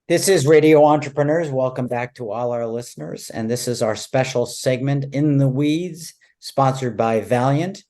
This is Radio Entrepreneurs. Welcome back to all our listeners. And this is our special segment, In the Weeds, sponsored by Valiant.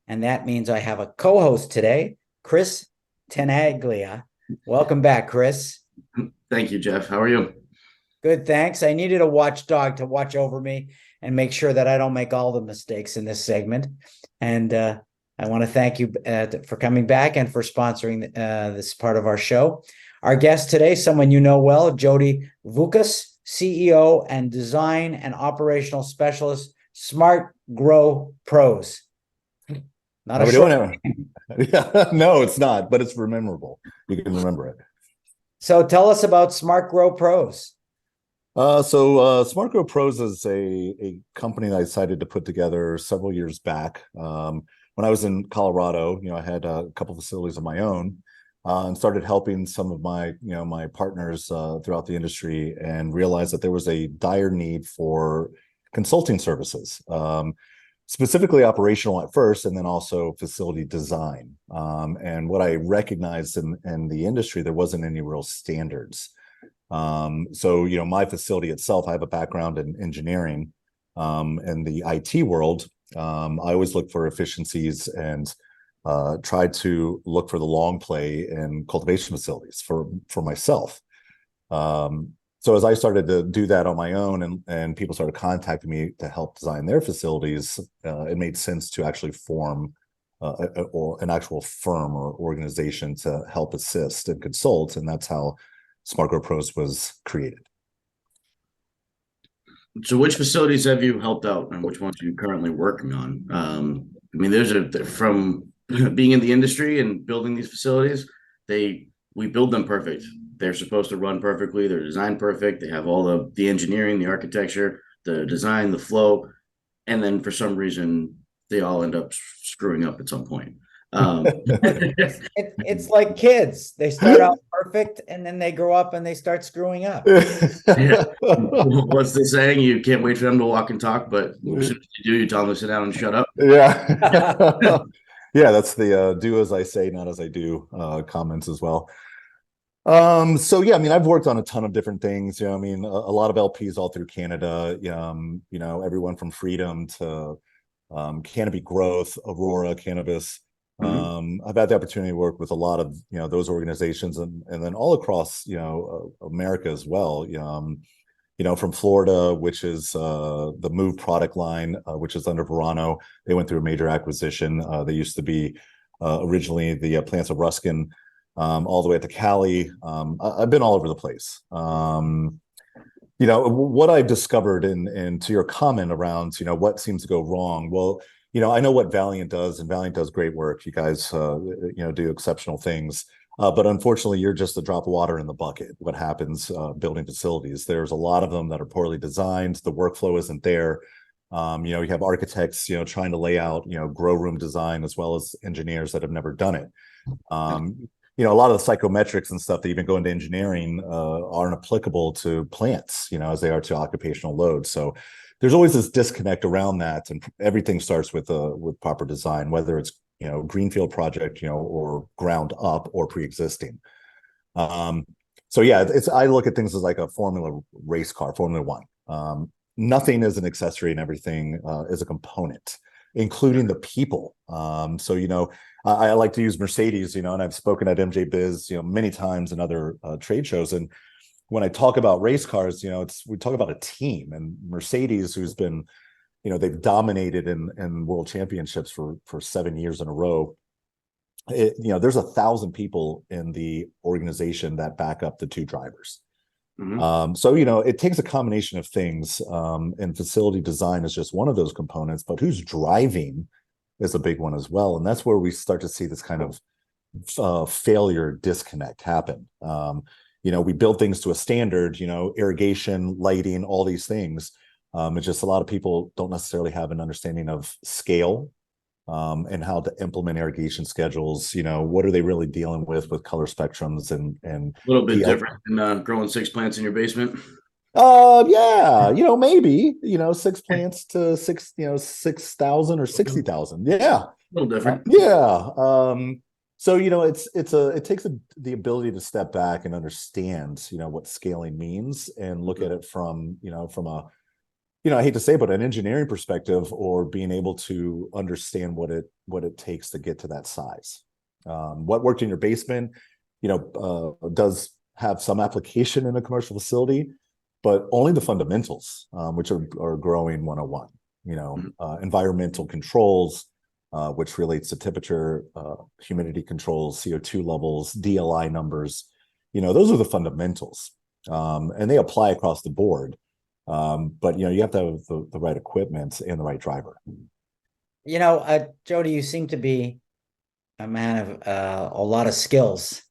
And that means I have a co-host today, Chris Tenaglia. Welcome back, Chris. Thank you, Jeff. How are you? Good, thanks. I needed a watchdog to watch over me and make sure that I don't make all the mistakes in this segment. And I want to thank you for coming back and for sponsoring this part of our show. Our guest today, someone you know well, Jody Vukas, CEO and Design and Operational Specialist, Smart Grow Pros. Not a short name. Yeah, no, it's not, but it's memorable. You can remember it. So tell us about Smart Grow Pros. Smart Grow Pros is a company that I decided to put together several years back. When I was in Colorado, I had a couple facilities of my own. And started helping some of my partners throughout the industry, and realized that there was a dire need for consulting services, specifically operational at first, and then also facility design. And what I recognized in the industry, there wasn't any real standards. My facility itself, I have a background in engineering, in the IT world. I always look for efficiencies and tried to look for the long play in cultivation facilities for myself. So as I started to do that on my own, and people started contacting me to help design their facilities, it made sense to actually form an actual firm or organization to help assist and consult, and that's how Smart Grow Pros was created. So which facilities have you helped out, and which ones are you currently working on? From being in the industry and building these facilities, we build them perfect. They're supposed to run perfectly. They're designed perfect. They have all the engineering, the architecture, the design, the flow, and then for some reason they all end up screwing up at some point. It's like kids. They start out perfect and then they grow up and they start screwing up. Yeah. What's the saying? You can't wait for them to walk and talk, but as soon as you do, you tell them to sit down and shut up. Yeah. Yeah, that's the do as I say, not as I do comments as well. I've worked on a ton of different things. A lot of LPs all through Canada. Everyone from Freedom to Canopy Growth, Aurora, Cannabis. I've had the opportunity to work with a lot of those organizations, and then all across America as well. From Florida, which is the Move product line, which is under Verano. They went through a major acquisition. They used to be originally the plants of Ruskin, all the way to Cali. I've been all over the place. What I've discovered, and to your comment around, what seems to go wrong. Well, I know what Valiant does, and Valiant does great work. You guys, do exceptional things. But unfortunately, you're just a drop of water in the bucket. What happens building facilities? There's a lot of them that are poorly designed. The workflow isn't there. You have architects, trying to lay out, grow room design, as well as engineers that have never done it. A lot of the psychometrics and stuff that even go into engineering aren't applicable to plants, as they are to occupational load. So there's always this disconnect around that, and everything starts with proper design, whether it's greenfield project, or ground up or pre-existing. I look at things as like a Formula race car, Formula One. Nothing is an accessory, and everything is a component, including the people. I like to use Mercedes, and I've spoken at MJ Biz, many times in other trade shows. And when I talk about race cars, we talk about a team, and Mercedes, who's been they've dominated in world championships for 7 years in a row. There's 1,000 people in the organization that back up the two drivers. It takes a combination of things, and facility design is just one of those components, but who's driving is a big one as well. And that's where we start to see this kind of failure disconnect happen. We build things to a standard, irrigation, lighting, all these things. It's just a lot of people don't necessarily have an understanding of scale, and how to implement irrigation schedules. What are they really dealing with color spectrums and a little bit different than growing 6 plants in your basement. Maybe 6 plants to 6,000 or 60,000. Yeah, A little different. So, it takes the ability to step back and understand, what scaling means and look at it from a, I hate to say, but an engineering perspective, or being able to understand what it takes to get to that size. What worked in your basement, does have some application in a commercial facility, but only the fundamentals, which are growing 101, environmental controls, which relates to temperature, humidity controls, CO2 levels, DLI numbers. Those are the fundamentals, and they apply across the board. But you have to have the right equipment and the right driver. Jody, you seem to be a man of a lot of skills,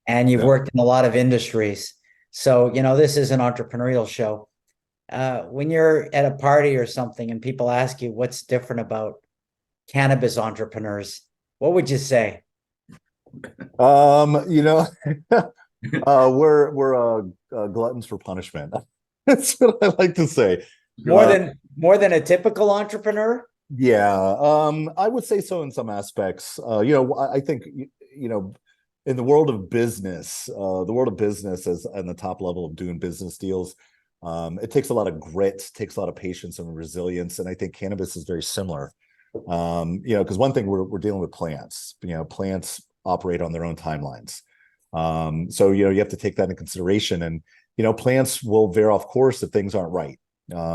and you've worked in a lot of industries. So, this is an entrepreneurial show. When you're at a party or something and people ask you what's different about cannabis entrepreneurs, what would you say? We're gluttons for punishment. That's what I like to say. More than a typical entrepreneur? Yeah, I would say so in some aspects. I think in the world of business, is on the top level of doing business deals. It takes a lot of grit, takes a lot of patience and resilience, and I think cannabis is very similar. Because one thing, we're dealing with plants. Plants operate on their own timelines. So you have to take that into consideration, and plants will veer off course if things aren't right.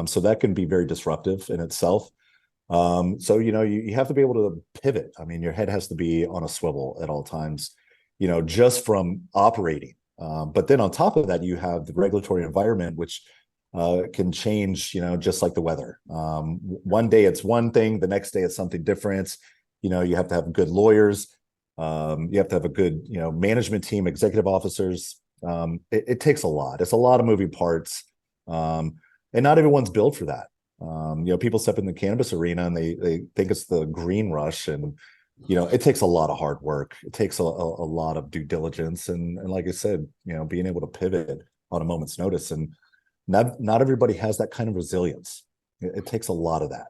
So that can be very disruptive in itself. So you have to be able to pivot. I mean, your head has to be on a swivel at all times, just from operating. But then on top of that, you have the regulatory environment, which can change, just like the weather. One day it's one thing, the next day it's something different. You have to have good lawyers. You have to have a good, management team, executive officers. It takes a lot. It's a lot of moving parts. And not everyone's built for that. People step in the cannabis arena and they think it's the green rush, and it takes a lot of hard work. It takes a lot of due diligence, and like I said, being able to pivot on a moment's notice. And not everybody has that kind of resilience. It takes a lot of that.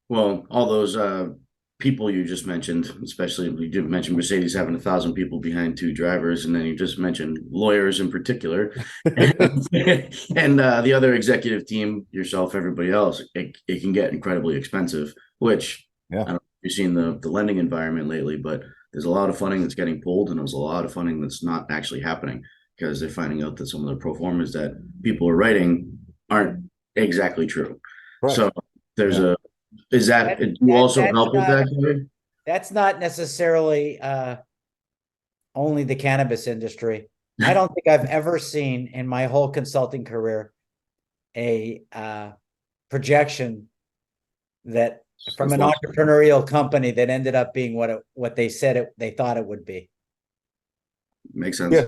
Well, all those people you just mentioned, especially you did mention Mercedes having 1,000 people behind 2 drivers, and then you just mentioned lawyers in particular, and the other executive team, yourself, everybody else. It can get incredibly expensive. Which, I don't know if you've seen the lending environment lately, but there's a lot of funding that's getting pulled, and there's a lot of funding that's not actually happening because they're finding out that some of the pro formas that people are writing aren't exactly true. Right. So there's Is that do you also help with that, Gary? That's not necessarily only the cannabis industry. I don't think I've ever seen in my whole consulting career a projection that from an entrepreneurial company that ended up being what they said they thought it would be. Makes sense. Yeah,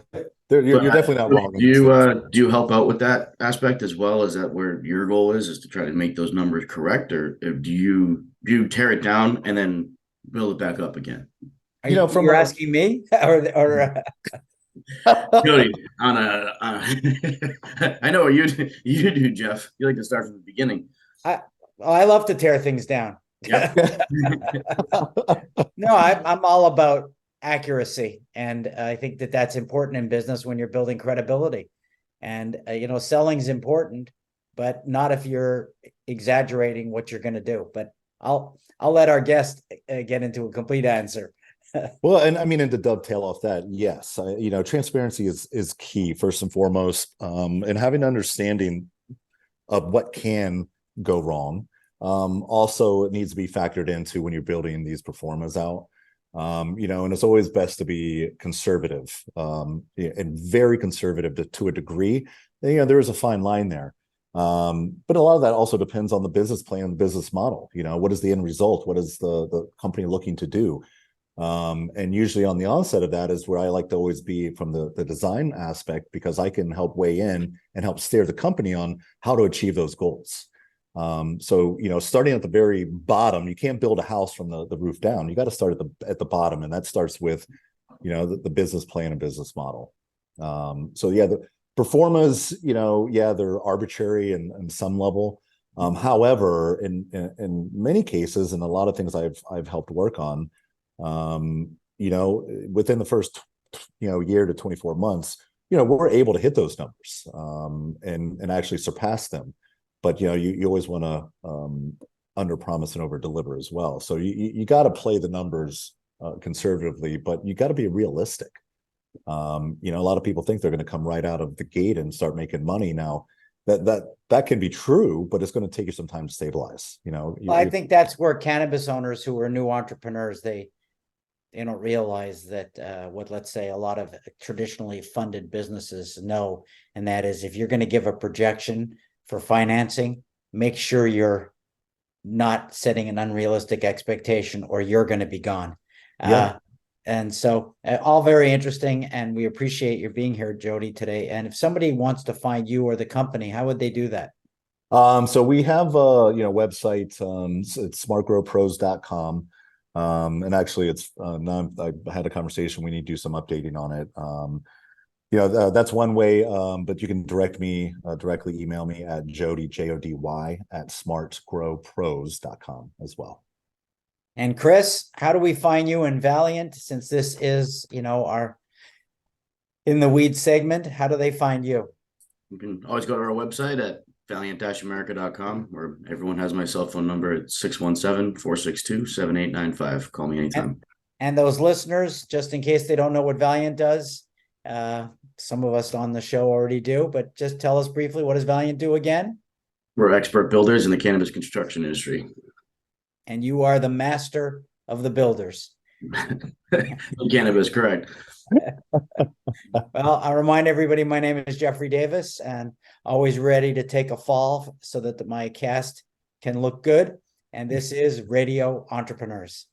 you're definitely not wrong. Do you help out with that aspect as well? Is that where your goal is to try to make those numbers correct, or do you tear it down and then build it back up again? You're asking me or Jody, I know what you do, Jeff. You like to start from the beginning. I love to tear things down. Yep. No, I'm all about accuracy, and I think that's important in business when you're building credibility. And selling's important, but not if you're exaggerating what you're going to do. But I'll let our guest get into a complete answer. Well, and I mean, and to dovetail off that, yes, transparency is key first and foremost, and having an understanding of what can go wrong. Also, it needs to be factored into when you're building these performers out. And it's always best to be conservative, and very conservative to a degree. There is a fine line there. But a lot of that also depends on the business plan, the business model. What is the end result? What is the company looking to do? And usually on the onset of that is where I like to always be from the design aspect, because I can help weigh in and help steer the company on how to achieve those goals. So starting at the very bottom, you can't build a house from the roof down. You got to start at the bottom, and that starts with the business plan and business model. So yeah, the performers, they're arbitrary in some level. However, in many cases, and a lot of things I've helped work on, within the first, year to 24 months, we're able to hit those numbers, and actually surpass them. But, you always want to under promise and over deliver as well. So you got to play the numbers conservatively, but you got to be realistic. A lot of people think they're going to come right out of the gate and start making money. Now that can be true, but it's going to take you some time to stabilize. Well, I think that's where cannabis owners who are new entrepreneurs, they don't realize that what, let's say, a lot of traditionally funded businesses know, and that is, if you're going to give a projection for financing, make sure you're not setting an unrealistic expectation, or you're going to be gone. Yeah. And so all very interesting, and we appreciate your being here, Jody, today. And if somebody wants to find you or the company, how would they do that? So we have a website, it's smartgrowpros.com. And actually it's now I had a conversation, we need to do some updating on it. That's one way, but you can directly email me at Jody, Jody at smartgrowpros.com as well. And Chris, how do we find you in Valiant, since this is, our in the weed segment? How do they find you? You can always go to our website at valiant-america.com, where everyone has my cell phone number at 617-462-7895. Call me anytime. And those listeners, just in case they don't know what Valiant does, some of us on the show already do, but just tell us briefly, what does Valiant do again? We're expert builders in the cannabis construction industry. And you are the master of the builders. Cannabis, correct. Well, I'll remind everybody, my name is JDavis, and always ready to take a fall so that my cast can look good. And this is Radio Entrepreneurs.